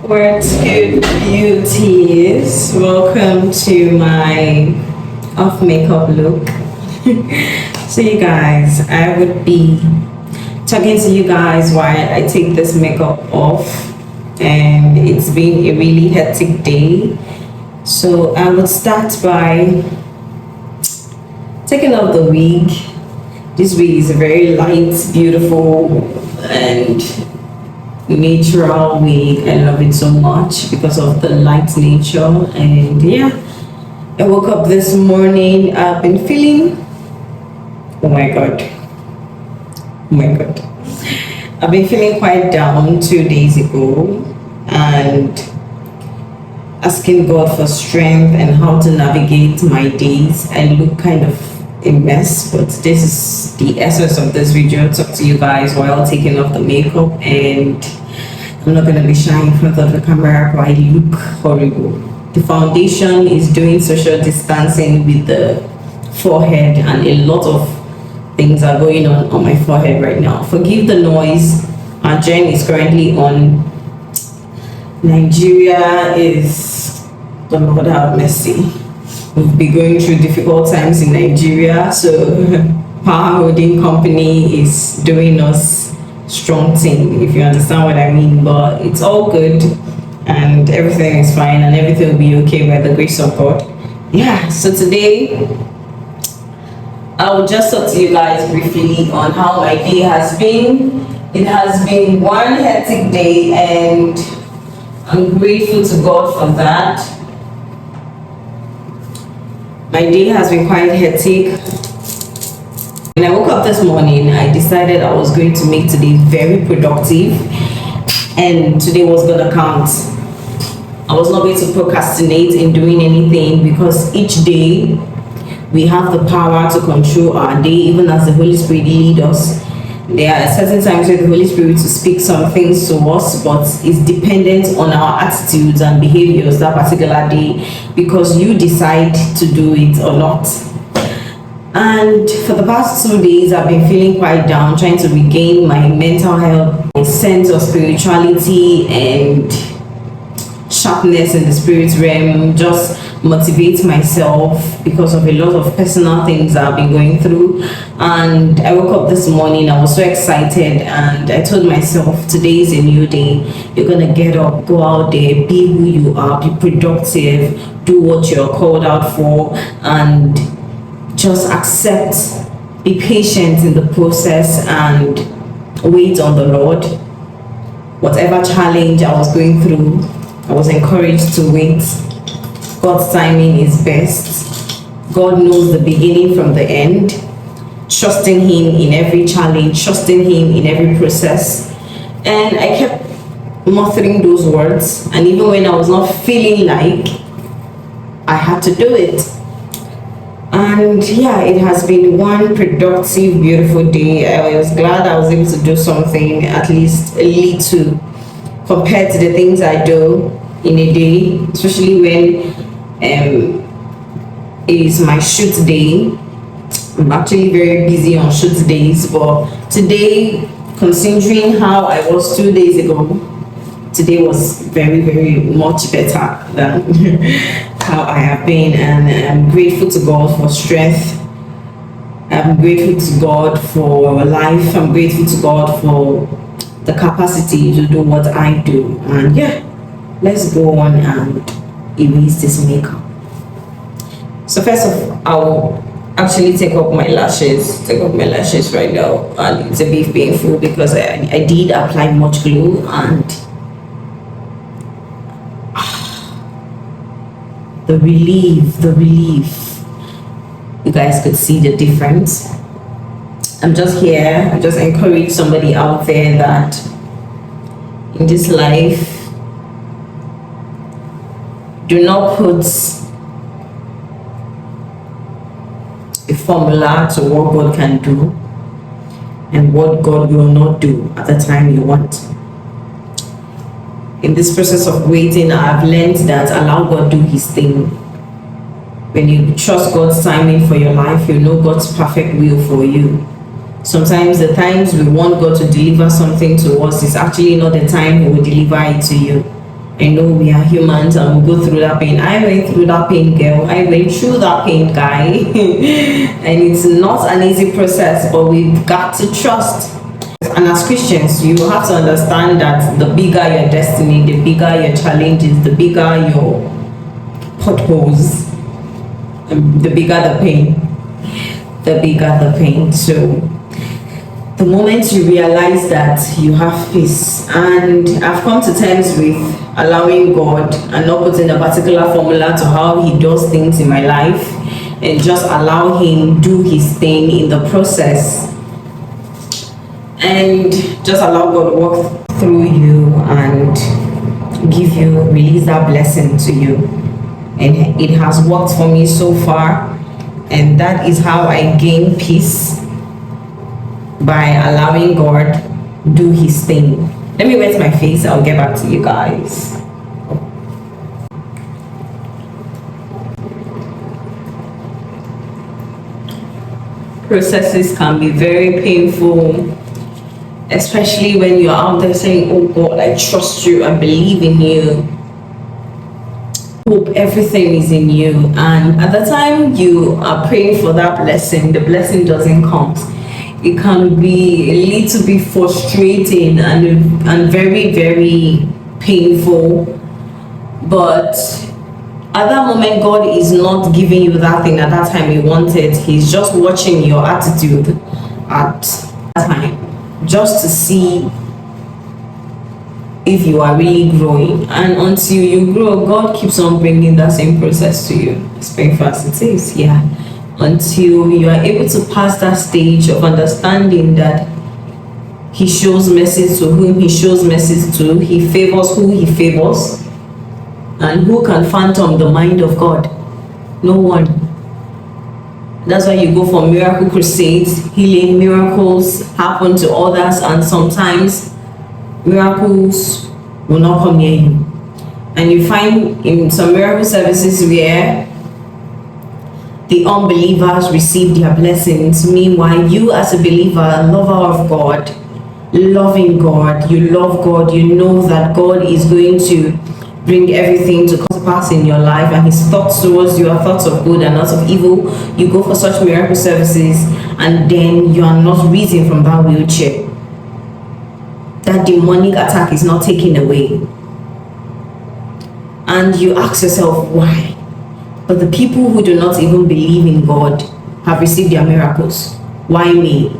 What's good, beauties? Welcome to my off makeup look. So you guys, I would be talking to you guys while I take this makeup off, and it's been a really hectic day. So I would start by taking off the wig. This wig is a very light, beautiful, and natural wig. I love it so much because of the light nature. And yeah, I woke up this morning. I've been feeling, oh my god, I've been feeling quite down 2 days ago, and asking God for strength and how to navigate my days. I look kind of a mess, but this is the essence of this video. Talk to you guys while taking off the makeup, and I'm not going to be shy in front of the camera, but I look horrible. The foundation is doing social distancing with the forehead, and a lot of things are going on my forehead right now. Forgive the noise. Our Jen is currently on. Nigeria is, the Lord have mercy. We've been going through difficult times in Nigeria, so Power Holding Company is doing us strong thing, if you understand what I mean. But it's all good, and everything is fine, and everything will be okay by the grace of God. Yeah, so today I will just talk to you guys briefly on how my day has been. It has been one hectic day, and I'm grateful to God for that. My day has been quite hectic. When I woke up this morning, I decided I was going to make today very productive, and today was going to count. I was not going to procrastinate in doing anything, because each day we have the power to control our day, even as the Holy Spirit leads us. There are certain times where the Holy Spirit will speak some things to us, but it's dependent on our attitudes and behaviors that particular day, because you decide to do it or not. And for the past 2 days, I've been feeling quite down, trying to regain my mental health, my sense of spirituality and sharpness in the spirit realm, just motivate myself because of a lot of personal things that I've been going through. And I woke up this morning, I was so excited, and I told myself, today is a new day. You're gonna get up, go out there, be who you are, be productive, do what you're called out for, and just accept, be patient in the process, and wait on the Lord. Whatever challenge I was going through, I was encouraged to wait. God's timing is best. God knows the beginning from the end. Trusting Him in every challenge, trusting Him in every process. And I kept muttering those words, and even when I was not feeling like, I had to do it. And yeah, it has been one productive, beautiful day. I was glad I was able to do something, at least a little, compared to the things I do in a day, especially when it is my shoot day. I'm actually very busy on shoot days, but today, considering how I was 2 days ago, today was very, very much better than how I have been, and I'm grateful to God for strength. I'm grateful to God for life. I'm grateful to God for the capacity to do what I do. And yeah, let's go on and erase this makeup. So first of all, I'll actually take off my lashes right now, and it's a bit painful because I did apply much glue, and the relief, you guys could see the difference. I'm just here, I just encourage somebody out there that in this life, do not put a formula to what God can do and what God will not do at the time you want. In this process of waiting, I've learned that allow God do His thing. When you trust God's timing for your life, you know God's perfect will for you. Sometimes the times we want God to deliver something to us is actually not the time He will deliver it to you. I know we are humans and we go through that pain. I went through that pain, girl. I went through that pain, guy. And it's not an easy process, but we've got to trust. And as Christians, you have to understand that the bigger your destiny, the bigger your challenges, the bigger your potholes, the bigger the pain. The bigger the pain. So the moment you realize that, you have peace. And I've come to terms with allowing God and not putting a particular formula to how He does things in my life, and just allow Him do His thing in the process, and just allow God to walk through you and release that blessing to you. And it has worked for me so far, and that is how I gain peace, by allowing God do His thing. Let me wet my face, I'll get back to you guys. Processes can be very painful, especially when you're out there saying, oh God, I trust you, I believe in you, hope everything is in you. And at the time you are praying for that blessing, the blessing doesn't come. It can be a little bit frustrating and very, very painful. But at that moment, God is not giving you that thing at that time you wanted. He's just watching your attitude at that time, just to see if you are really growing. And until you grow, God keeps on bringing that same process to you, as painful as it is, yeah. Until you are able to pass that stage of understanding that He shows mercy to whom He shows mercy to, He favors who He favors. And who can fathom the mind of God? No one. That's why you go for miracle crusades. Healing miracles happen to others, and sometimes miracles will not come near you. And you find in some miracle services where the unbelievers receive their blessings. Meanwhile, you as a believer, lover of God, loving God, you love God, you know that God is going to bring everything to come to pass in your life, and His thoughts towards you are thoughts of good and not of evil. You go for such miracle services, and then you are not risen from that wheelchair. That demonic attack is not taken away. And you ask yourself, why? But the people who do not even believe in God have received their miracles. Why me?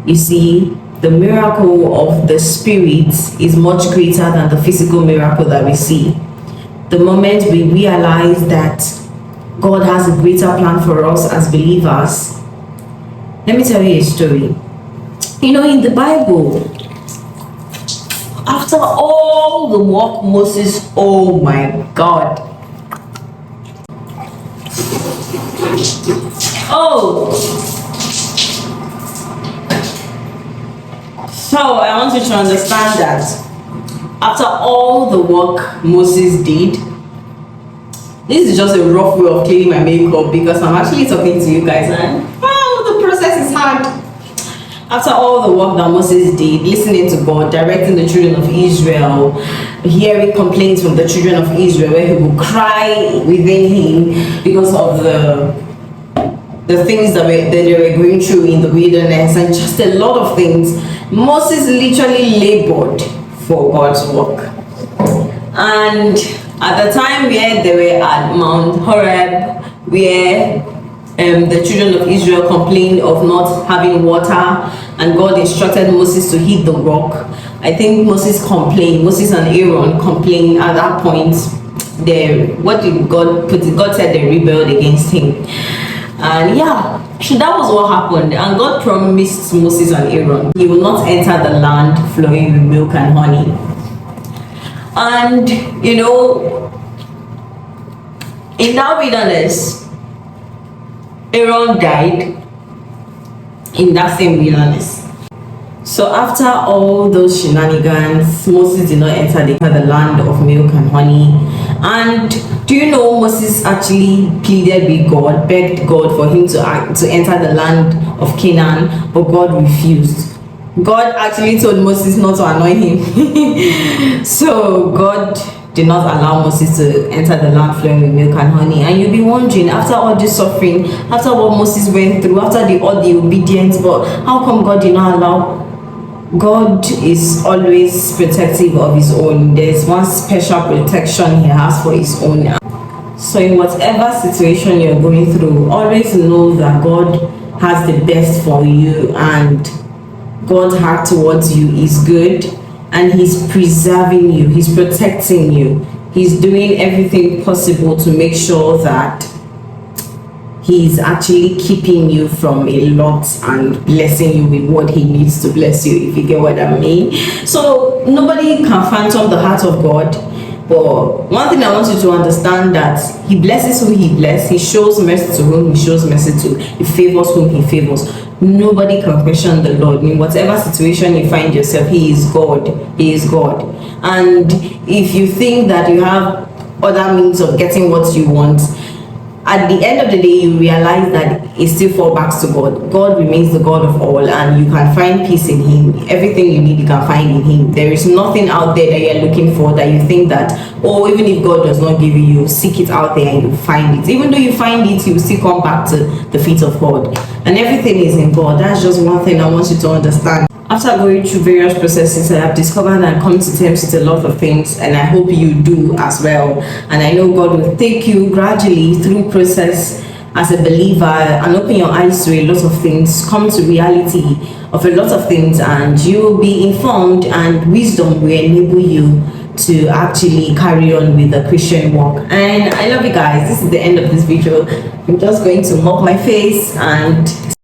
You see, the miracle of the Spirit is much greater than the physical miracle that we see. The moment we realize that God has a greater plan for us as believers. Let me tell you a story. You know, in the Bible, after all the work Moses, oh my God. Oh, so I want you to understand that after all the work Moses did, this is just a rough way of cleaning my makeup because I'm actually talking to you guys, and the process is hard. After all the work that Moses did, listening to God, directing the children of Israel, hearing complaints from the children of Israel where he would cry within him because of the things that they were going through in the wilderness, and just a lot of things, Moses literally labored for God's work. And at the time where they were at Mount Horeb, where the children of Israel complained of not having water, and God instructed Moses to hit the rock. I think Moses and Aaron complained at that point. What did God put? God said they rebelled against him. And yeah, that was what happened. And God promised Moses and Aaron he will not enter the land flowing with milk and honey. And you know, in that wilderness, Aaron died in that same wilderness. So after all those shenanigans, Moses did not enter the land of milk and honey. And do you know, Moses actually pleaded with God, begged God for him to enter the land of Canaan, but God refused. God actually told Moses not to annoy him. So God did not allow Moses to enter the land flowing with milk and honey. And you'll be wondering, after all this suffering, after what Moses went through, after all the obedience, but how come God did not allow? God is always protective of his own. There's one special protection he has for his own. So in whatever situation you're going through, always know that God has the best for you, and God's heart towards you is good, and he's preserving you, he's protecting you, he's doing everything possible to make sure that he's actually keeping you from a lot and blessing you with what he needs to bless you, if you get what I mean. So nobody can phantom the heart of God, but one thing I want you to understand, that he blesses who he blesses, he shows mercy to whom he shows mercy to, he favors whom he favors. Nobody can question the Lord. In whatever situation you find yourself, he is God. He is God. And if you think that you have other means of getting what you want, at the end of the day, you realize that it still falls back to God. God remains the God of all, and you can find peace in him. Everything you need, you can find in him. There is nothing out there that you're looking for that you think that, oh, even if God does not give you, seek it out there and you find it. Even though you find it, you still come back to the feet of God. And everything is in God. That's just one thing I want you to understand. After going through various processes, I have discovered and come to terms with a lot of things, and I hope you do as well. And I know God will take you gradually through process as a believer and open your eyes to a lot of things, come to reality of a lot of things, and you will be informed, and wisdom will enable you to actually carry on with the Christian walk. And I love you guys. This is the end of this video. I'm just going to mop my face and